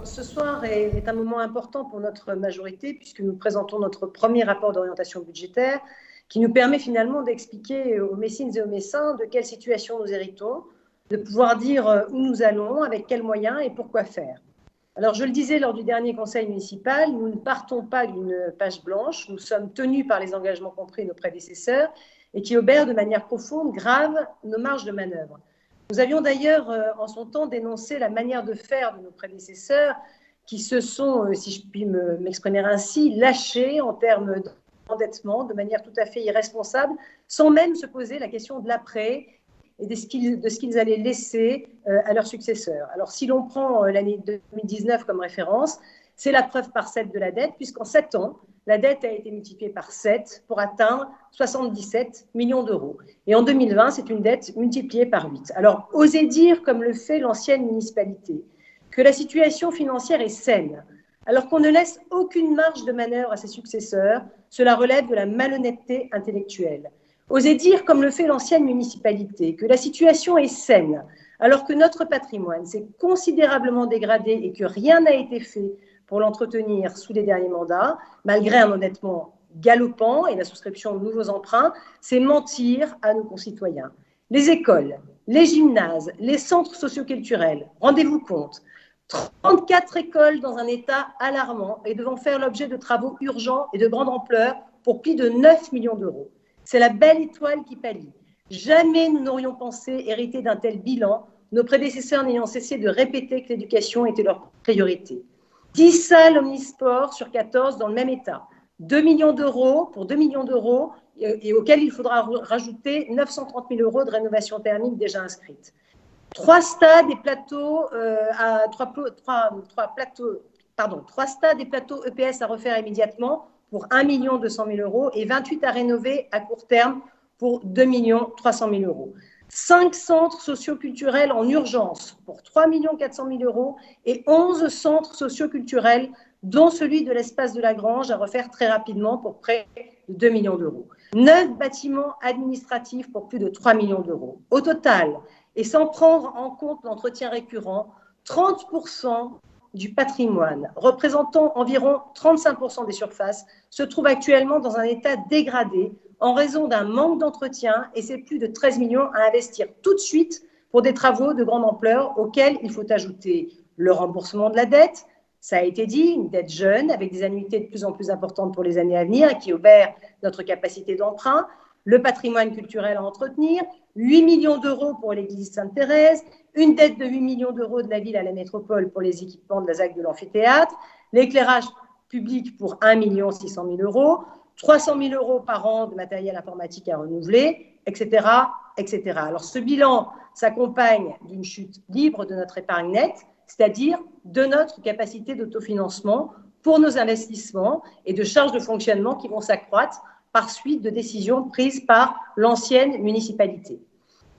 Ce soir est un moment important pour notre majorité puisque nous présentons notre premier rapport d'orientation budgétaire qui nous permet finalement d'expliquer aux Messines et aux Messins de quelle situation nous héritons, de pouvoir dire où nous allons, avec quels moyens et pourquoi faire. Alors, je le disais lors du dernier conseil municipal, nous ne partons pas d'une page blanche, nous sommes tenus par les engagements qu'ont pris nos prédécesseurs et qui obèrent de manière profonde, grave, nos marges de manœuvre. Nous avions d'ailleurs, en son temps, dénoncé la manière de faire de nos prédécesseurs qui se sont, si je puis m'exprimer ainsi, lâchés en termes d'endettement de manière tout à fait irresponsable, sans même se poser la question de l'après et de ce qu'ils allaient laisser à leurs successeurs. Alors, si l'on prend l'année 2019 comme référence, c'est la preuve par 7 de la dette, puisqu'en 7 ans, la dette a été multipliée par 7 pour atteindre 77 millions d'euros. Et en 2020, c'est une dette multipliée par 8. Alors, oser dire, comme le fait l'ancienne municipalité, que la situation financière est saine, alors qu'on ne laisse aucune marge de manœuvre à ses successeurs, cela relève de la malhonnêteté intellectuelle. Oser dire, comme le fait l'ancienne municipalité, que la situation est saine, alors que notre patrimoine s'est considérablement dégradé et que rien n'a été fait pour l'entretenir sous les derniers mandats, malgré un endettement galopant et la souscription de nouveaux emprunts, c'est mentir à nos concitoyens. Les écoles, les gymnases, les centres socioculturels, rendez-vous compte, 34 écoles dans un état alarmant et devant faire l'objet de travaux urgents et de grande ampleur pour plus de 9 millions d'euros. C'est la belle étoile qui pâlit. Jamais nous n'aurions pensé hériter d'un tel bilan, nos prédécesseurs n'ayant cessé de répéter que l'éducation était leur priorité. 10 salles omnisports sur 14 dans le même état. 2 millions d'euros pour 2 millions d'euros et auxquels il faudra rajouter 930 000 euros de rénovation thermique déjà inscrite. 3 stades et plateaux, 3 stades et plateaux EPS à refaire immédiatement pour 1 200 000 euros et 28 à rénover à court terme pour 2 300 000 euros. 5 centres socioculturels en urgence pour 3 400 000 euros et 11 centres socioculturels, dont celui de l'espace de la Grange, à refaire très rapidement pour près de 2 millions d'euros. 9 bâtiments administratifs pour plus de 3 millions d'euros. Au total, et sans prendre en compte l'entretien récurrent, 30% du patrimoine, représentant environ 35% des surfaces, se trouve actuellement dans un état dégradé en raison d'un manque d'entretien et c'est plus de 13 millions à investir tout de suite pour des travaux de grande ampleur auxquels il faut ajouter le remboursement de la dette, ça a été dit, une dette jeune avec des annuités de plus en plus importantes pour les années à venir qui obèrent notre capacité d'emprunt, le patrimoine culturel à entretenir, 8 millions d'euros pour l'église Sainte-Thérèse, une dette de 8 millions d'euros de la ville à la métropole pour les équipements de la ZAC de l'amphithéâtre, l'éclairage public pour 1 600 000 euros, 300 000 euros par an de matériel informatique à renouveler, etc., etc. Alors, ce bilan s'accompagne d'une chute libre de notre épargne nette, c'est-à-dire de notre capacité d'autofinancement pour nos investissements et de charges de fonctionnement qui vont s'accroître par suite de décisions prises par l'ancienne municipalité.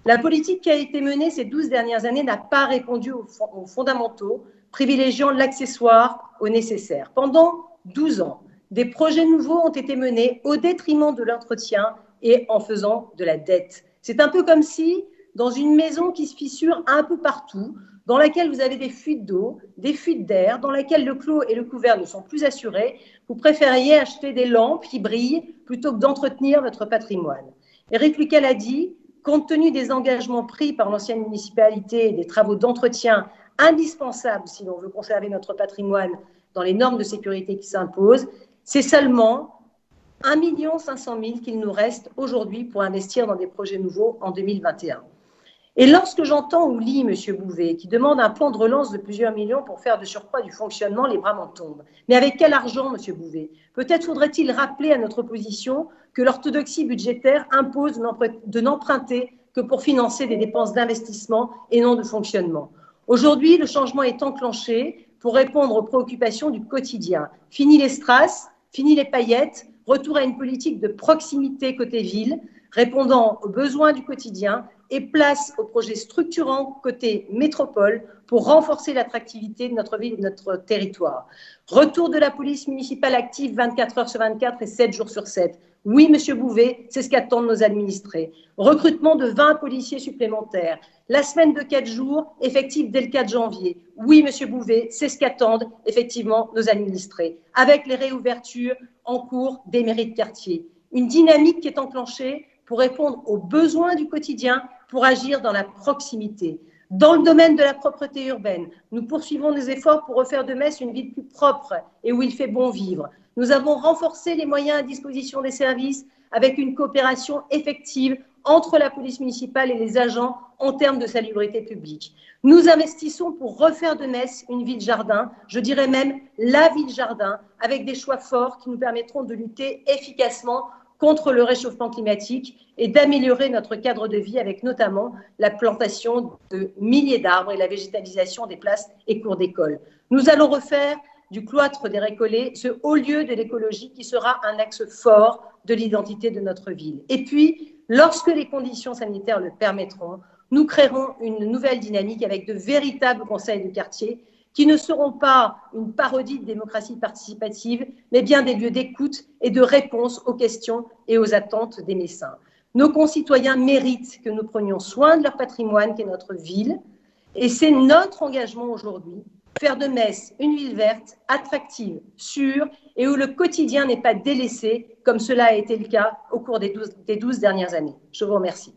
La politique qui a été menée ces 12 dernières années n'a pas répondu aux fondamentaux, privilégiant l'accessoire au nécessaire. Pendant 12 ans, des projets nouveaux ont été menés au détriment de l'entretien et en faisant de la dette. C'est un peu comme si, dans une maison qui se fissure un peu partout, dans laquelle vous avez des fuites d'eau, des fuites d'air, dans laquelle le clos et le couvert ne sont plus assurés, vous préfériez acheter des lampes qui brillent plutôt que d'entretenir votre patrimoine. Éric Luquel a dit, compte tenu des engagements pris par l'ancienne municipalité et des travaux d'entretien indispensables si l'on veut conserver notre patrimoine dans les normes de sécurité qui s'imposent, c'est seulement 1 500 000 qu'il nous reste aujourd'hui pour investir dans des projets nouveaux en 2021. Et lorsque j'entends ou lis M. Bouvet qui demande un plan de relance de plusieurs millions pour faire de surcroît du fonctionnement, les bras m'en tombent. Mais avec quel argent, M. Bouvet? Peut-être faudrait-il rappeler à notre opposition que l'orthodoxie budgétaire impose de n'emprunter que pour financer des dépenses d'investissement et non de fonctionnement. Aujourd'hui, le changement est enclenché pour répondre aux préoccupations du quotidien. Fini les strass, fini les paillettes, retour à une politique de proximité côté ville, répondant aux besoins du quotidien et place au projet structurant côté métropole pour renforcer l'attractivité de notre ville et de notre territoire. Retour de la police municipale active 24 heures sur 24 et 7 jours sur 7. Oui, Monsieur Bouvet, c'est ce qu'attendent nos administrés. Recrutement de 20 policiers supplémentaires. La semaine de 4 jours, effective dès le 4 janvier. Oui, Monsieur Bouvet, c'est ce qu'attendent effectivement nos administrés. Avec les réouvertures en cours des mairies de quartier. Une dynamique qui est enclenchée pour répondre aux besoins du quotidien, pour agir dans la proximité. Dans le domaine de la propreté urbaine, nous poursuivons nos efforts pour refaire de Metz une ville plus propre et où il fait bon vivre. Nous avons renforcé les moyens à disposition des services avec une coopération effective entre la police municipale et les agents en termes de salubrité publique. Nous investissons pour refaire de Metz une ville-jardin, je dirais même la ville-jardin, avec des choix forts qui nous permettront de lutter efficacement contre le réchauffement climatique et d'améliorer notre cadre de vie avec notamment la plantation de milliers d'arbres et la végétalisation des places et cours d'école. Nous allons refaire du cloître des Récollets ce haut lieu de l'écologie qui sera un axe fort de l'identité de notre ville. Et puis, lorsque les conditions sanitaires le permettront, nous créerons une nouvelle dynamique avec de véritables conseils de quartier qui ne seront pas une parodie de démocratie participative, mais bien des lieux d'écoute et de réponse aux questions et aux attentes des Messins. Nos concitoyens méritent que nous prenions soin de leur patrimoine qu'est notre ville, et c'est notre engagement aujourd'hui, faire de Metz une ville verte, attractive, sûre, et où le quotidien n'est pas délaissé, comme cela a été le cas au cours des 12 dernières années. Je vous remercie.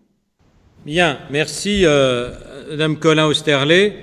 Bien, merci Madame Colin-Austerlet.